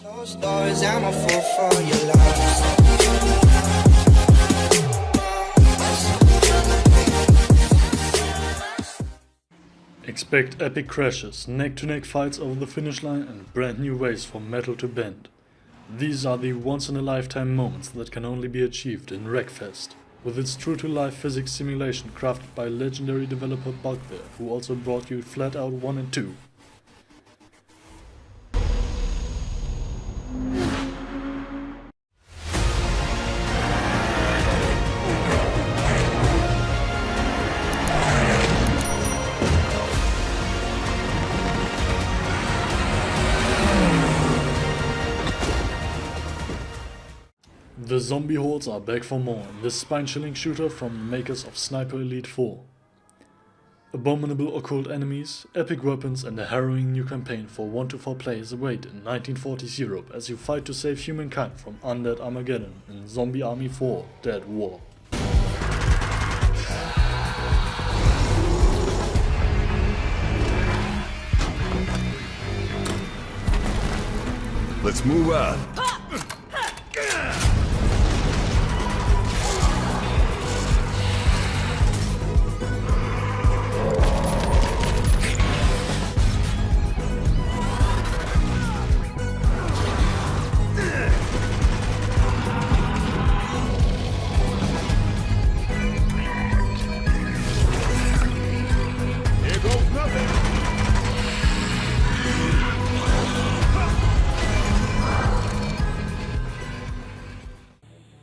Closed doors, I'm a fool for your love. Expect epic crashes, neck-to-neck fights over the finish line and brand new ways for metal to bend. These are the once-in-a-lifetime moments that can only be achieved in Wreckfest, with its true-to-life physics simulation crafted by legendary developer Bugbear, who also brought you Flat Out 1 and 2. The zombie hordes are back for more in this spine-chilling shooter from the makers of Sniper Elite 4. Abominable occult enemies, epic weapons and a harrowing new campaign for 1 to 4 players await in 1940s Europe as you fight to save humankind from undead Armageddon in Zombie Army 4 Dead War. Let's move on.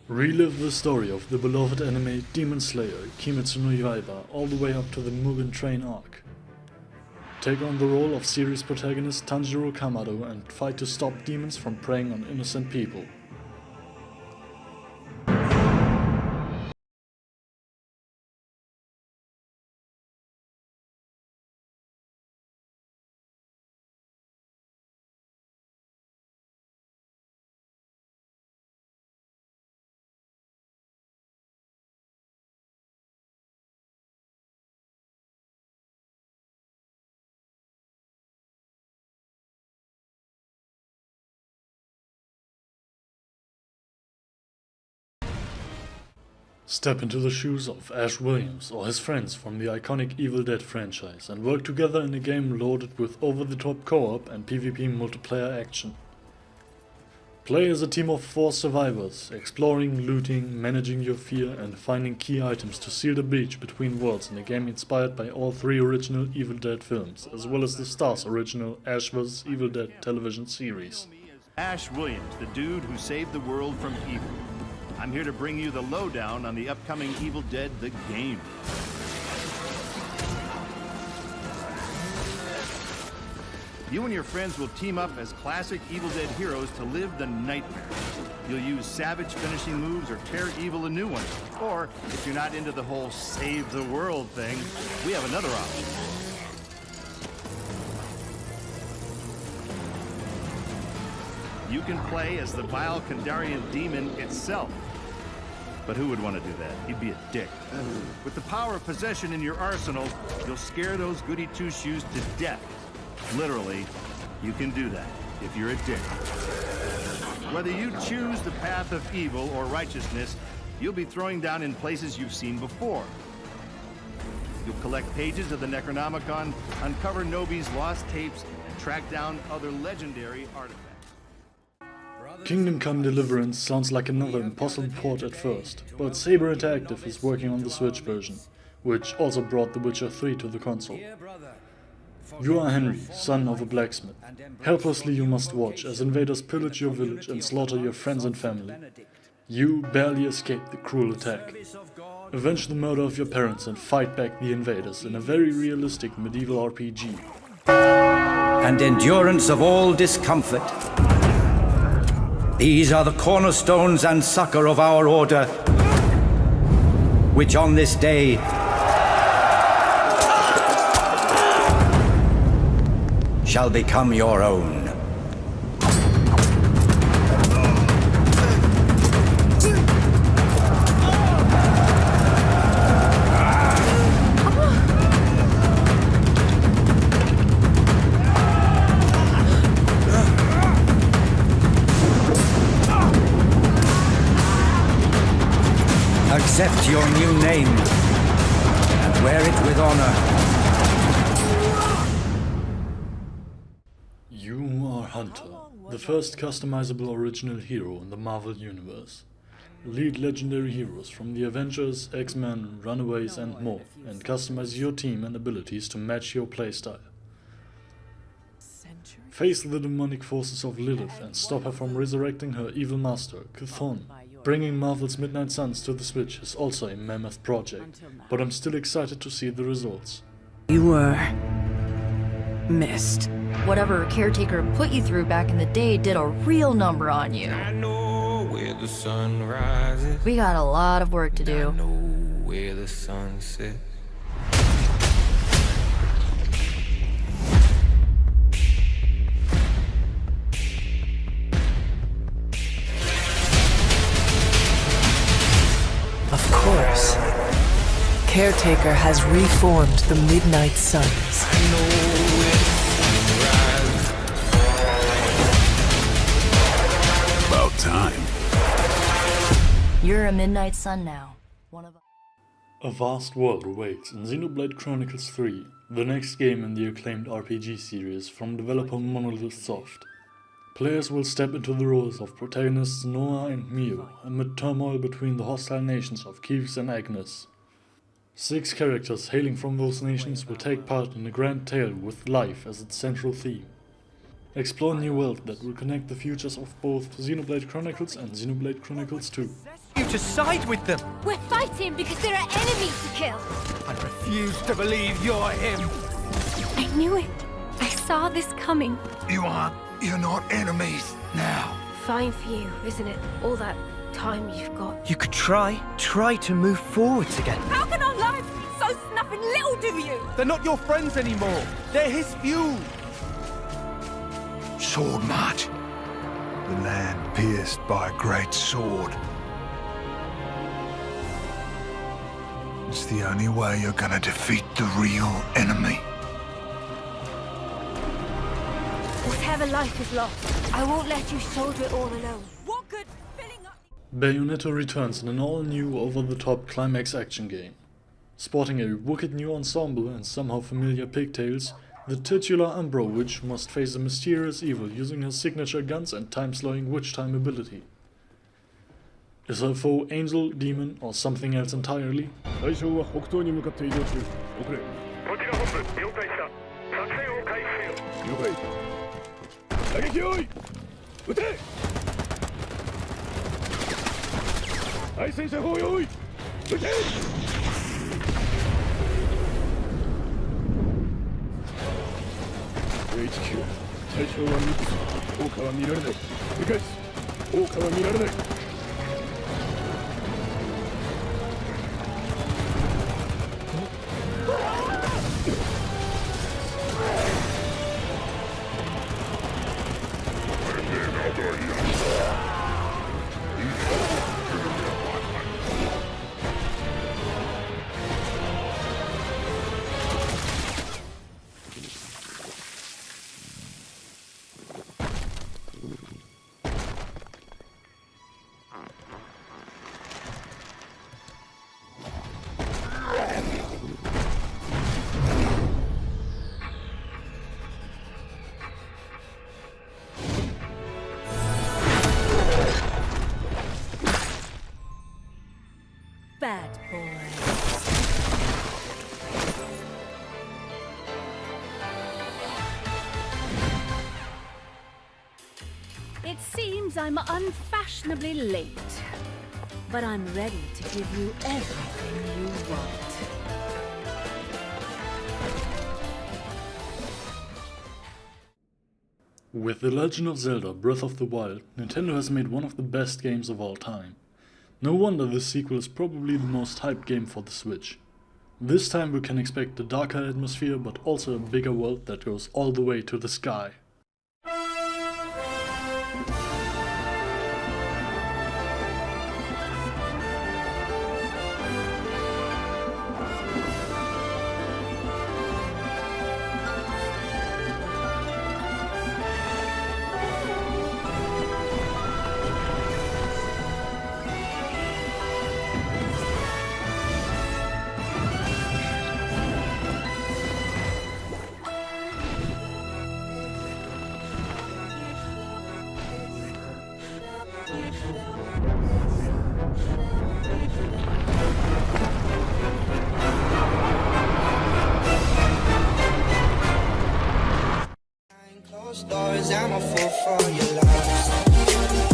Relive the story of the beloved anime Demon Slayer Kimetsu no Yaiba all the way up to the Mugen Train arc. Take on the role of series protagonist Tanjiro Kamado and fight to stop demons from preying on innocent people. Step into the shoes of Ash Williams or his friends from the iconic Evil Dead franchise and work together in a game loaded with over-the-top co-op and PvP multiplayer action. Play as a team of 4 survivors, exploring, looting, managing your fear and finding key items to seal the breach between worlds in a game inspired by all 3 original Evil Dead films, as well as the Star's original Ash vs. Evil Dead television series. Ash Williams, the dude who saved the world from evil. I'm here to bring you the lowdown on the upcoming Evil Dead the game. You and your friends will team up as classic Evil Dead heroes to live the nightmare. You'll use savage finishing moves or tear evil a new one. Or, if you're not into the whole save the world thing, we have another option. You can play as the vile Kandarian demon itself. But who would want to do that? He'd be a dick. With the power of possession in your arsenal, you'll scare those goody two-shoes to death. Literally, you can do that if you're a dick. Whether you choose the path of evil or righteousness, you'll be throwing down in places you've seen before. You'll collect pages of the Necronomicon, uncover Nobi's lost tapes, and track down other legendary artifacts. Kingdom Come Deliverance sounds like another impossible port at first, but Saber Interactive is working on the Switch version, which also brought The Witcher 3 to the console. You are Henry, son of a blacksmith. Helplessly you must watch as invaders pillage your village and slaughter your friends and family. You barely escape the cruel attack. Avenge the murder of your parents and fight back the invaders in a very realistic medieval RPG. And endurance of all discomfort. These are the cornerstones and succor of our order, which on this day shall become your own. accept your new name and wear it with honor. You are Hunter, the first customizable original hero in the Marvel Universe. Lead legendary heroes from the Avengers, X-Men, Runaways and more, and customize your team and abilities to match your playstyle. Face the demonic forces of Lilith and stop her from resurrecting her evil master, Chthon. Bringing Marvel's Midnight Suns to the Switch is also a mammoth project, but I'm still excited to see the results. You were missed. Whatever caretaker put you through back in the day did a real number on you. I know where the sun rises. We got a lot of work to I do. know where the sun sets. Of course. Caretaker has reformed the Midnight Suns. I know where the sun rises. About time. You're a Midnight Sun now. One of us. A vast world awaits in Xenoblade Chronicles 3, the next game in the acclaimed RPG series from developer Monolith Soft. Players will step into the roles of protagonists Noah and Mio amid turmoil between the hostile nations of Kiev and Agnes. 6 characters hailing from those nations will take part in a grand tale with life as its central theme. Explore a new world that will connect the futures of both Xenoblade Chronicles and Xenoblade Chronicles 2. You to side with them! We're fighting because there are enemies to kill! I refuse to believe you're him! I knew it! I saw this coming. You're not enemies now. Fine for you, isn't it? All that time you've got. You could try to move forwards again. How can our lives be so snuffing little to you? They're not your friends anymore. They're his fuel. Sword march. The land pierced by a great sword. It's the only way you're gonna defeat the real enemy. Whatever life is lost, I won't let you shoulder it all alone. What good filling up... Bayonetta returns in an all-new over-the-top climax action game. Sporting a wicked new ensemble and somehow familiar pigtails, the titular Umbro Witch must face a mysterious evil using her signature guns and time-slowing witch time ability. Is her foe angel, demon, or something else entirely? Bad boy. It seems I'm unfashionably late, but I'm ready to give you everything you want. With The Legend of Zelda Breath of the Wild, Nintendo has made one of the best games of all time. No wonder this sequel is probably the most hyped game for the Switch. This time we can expect a darker atmosphere but also a bigger world that goes all the way to the sky. 'cause I'm a fool for your love.